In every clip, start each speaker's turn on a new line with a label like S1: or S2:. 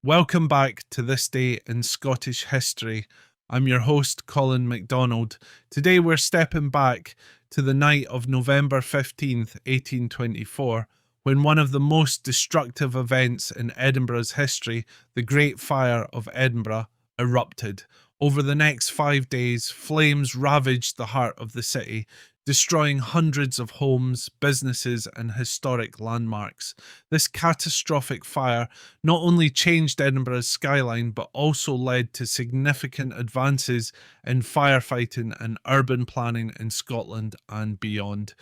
S1: Welcome back to This Day in Scottish History. I'm your host, Colin MacDonald. Today we're stepping back to the night of November 15th, 1824, when one of the most destructive events in Edinburgh's history, the Great Fire of Edinburgh, erupted. Over the next 5 days, flames ravaged the heart of the city, destroying hundreds of homes, businesses, and historic landmarks. This catastrophic fire not only changed Edinburgh's skyline but also led to significant advances in firefighting and urban planning in Scotland and beyond.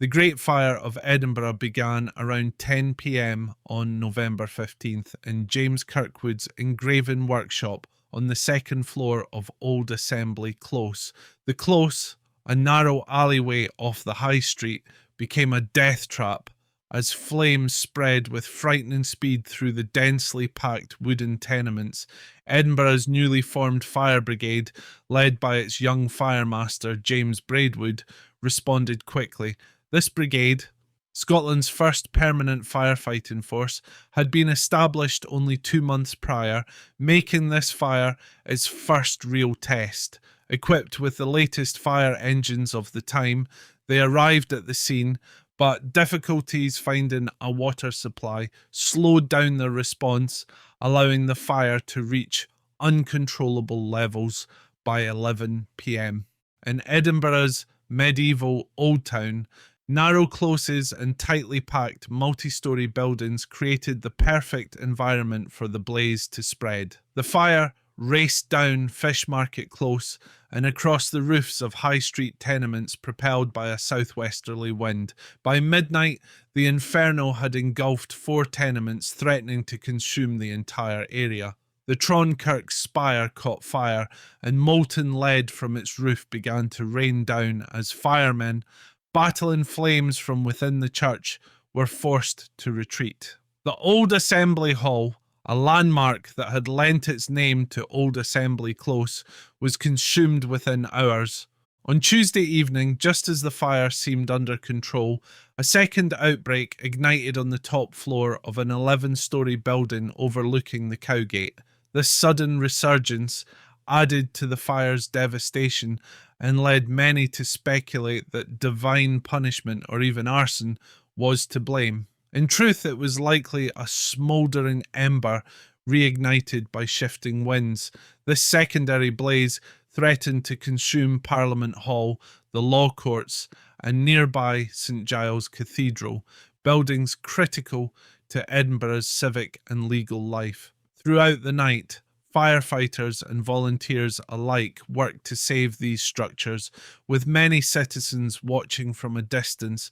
S1: The Great Fire of Edinburgh began around 10 p.m. on November 15th in James Kirkwood's engraving workshop on the second floor of Old Assembly Close. The Close, a narrow alleyway off the High Street, became a death trap as flames spread with frightening speed through the densely packed wooden tenements. Edinburgh's newly formed fire brigade, led by its young firemaster James Braidwood, responded quickly. This brigade, Scotland's first permanent firefighting force, had been established only 2 months prior, making this fire its first real test. Equipped with the latest fire engines of the time, they arrived at the scene, but difficulties finding a water supply slowed down their response, allowing the fire to reach uncontrollable levels by 11 p.m. In Edinburgh's medieval Old Town, narrow closes and tightly packed multi-storey buildings created the perfect environment for the blaze to spread. The fire raced down Fish Market Close and across the roofs of high street tenements propelled by a southwesterly wind. By midnight, the Inferno had engulfed 4 tenements, threatening to consume the entire area. The Tron Kirk spire caught fire, and molten lead from its roof began to rain down as firemen, battling flames from within the church, were forced to retreat. The Old Assembly Hall, a landmark that had lent its name to Old Assembly Close, was consumed within hours. On Tuesday evening, just as the fire seemed under control, a second outbreak ignited on the top floor of an 11-storey building overlooking the Cowgate. This sudden resurgence added to the fire's devastation and led many to speculate that divine punishment or even arson was to blame. In truth, it was likely a smouldering ember reignited by shifting winds. This secondary blaze threatened to consume Parliament Hall, the Law Courts, and nearby St Giles Cathedral, buildings critical to Edinburgh's civic and legal life. Throughout the night, firefighters and volunteers alike worked to save these structures, with many citizens watching from a distance,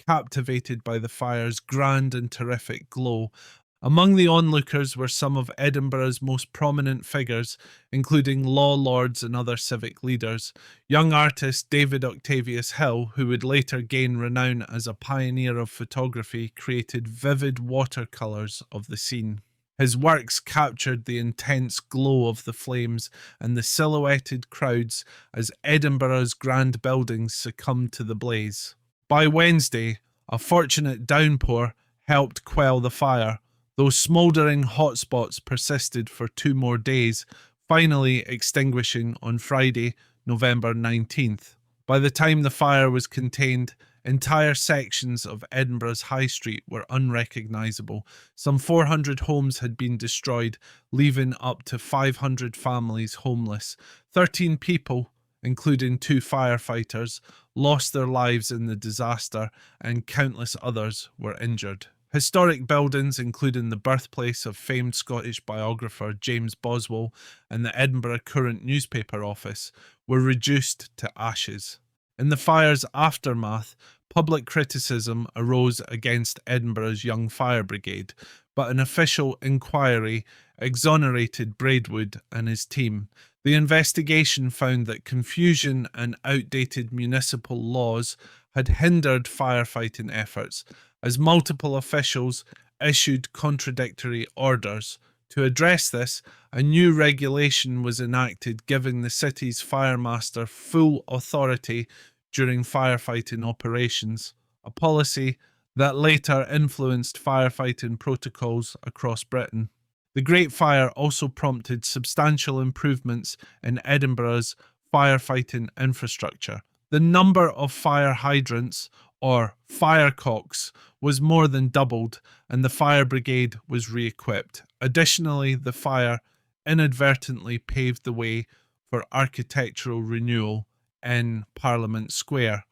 S1: captivated by the fire's grand and terrific glow. Among the onlookers were some of Edinburgh's most prominent figures, including law lords and other civic leaders. Young artist David Octavius Hill, who would later gain renown as a pioneer of photography, created vivid watercolours of the scene. His works captured the intense glow of the flames and the silhouetted crowds as Edinburgh's grand buildings succumbed to the blaze. By Wednesday, a fortunate downpour helped quell the fire, though smouldering hotspots persisted for 2 more days, finally extinguishing on Friday, November 19th. By the time the fire was contained, entire sections of Edinburgh's High Street were unrecognisable. Some 400 homes had been destroyed, leaving up to 500 families homeless. 13 people, including 2 firefighters, lost their lives in the disaster, and countless others were injured. Historic buildings, including the birthplace of famed Scottish biographer James Boswell and the Edinburgh Courant newspaper office, were reduced to ashes. In the fire's aftermath, public criticism arose against Edinburgh's Young Fire Brigade, but an official inquiry exonerated Braidwood and his team. The investigation found that confusion and outdated municipal laws had hindered firefighting efforts, as multiple officials issued contradictory orders. To address this, a new regulation was enacted giving the city's firemaster full authority during firefighting operations, a policy that later influenced firefighting protocols across Britain. The Great Fire also prompted substantial improvements in Edinburgh's firefighting infrastructure. The number of fire hydrants, or firecocks, was more than doubled, and the fire brigade was re-equipped. Additionally, the fire inadvertently paved the way for architectural renewal in Parliament Square,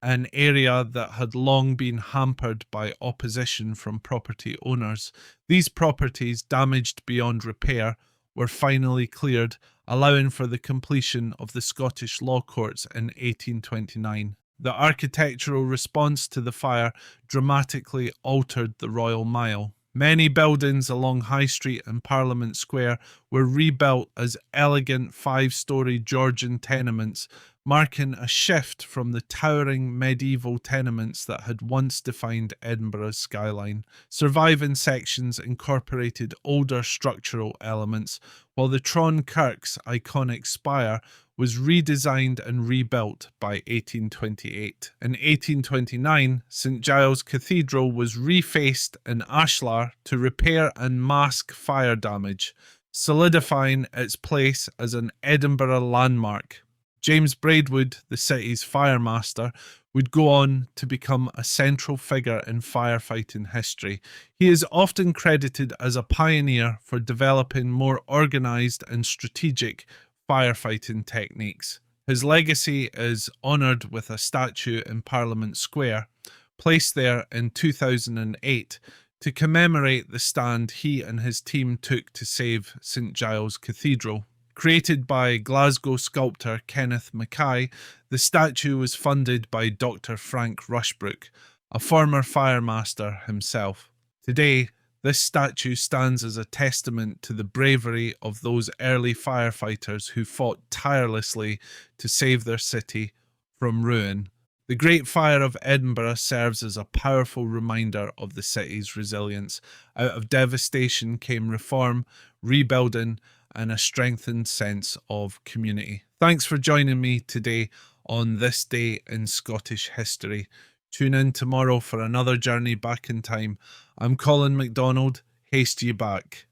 S1: an area that had long been hampered by opposition from property owners. These properties, damaged beyond repair, were finally cleared, allowing for the completion of the Scottish Law Courts in 1829. The architectural response to the fire dramatically altered the Royal Mile. Many buildings along High Street and Parliament Square were rebuilt as elegant five-storey Georgian tenements, marking a shift from the towering medieval tenements that had once defined Edinburgh's skyline. Surviving sections incorporated older structural elements, while the Tron Kirk's iconic spire was redesigned and rebuilt by 1828. In 1829, St Giles Cathedral was refaced in ashlar to repair and mask fire damage, solidifying its place as an Edinburgh landmark. James Braidwood, the city's firemaster, would go on to become a central figure in firefighting history. He is often credited as a pioneer for developing more organised and strategic firefighting techniques. His legacy is honoured with a statue in Parliament Square, placed there in 2008 to commemorate the stand he and his team took to save St Giles Cathedral. Created by Glasgow sculptor Kenneth Mackay, the statue was funded by Dr. Frank Rushbrook, a former firemaster himself. Today, this statue stands as a testament to the bravery of those early firefighters who fought tirelessly to save their city from ruin. The Great Fire of Edinburgh serves as a powerful reminder of the city's resilience. Out of devastation came reform, rebuilding, and a strengthened sense of community. Thanks for joining me today on This Day in Scottish History. Tune in tomorrow for another journey back in time. I'm Colin MacDonald. Haste ye back.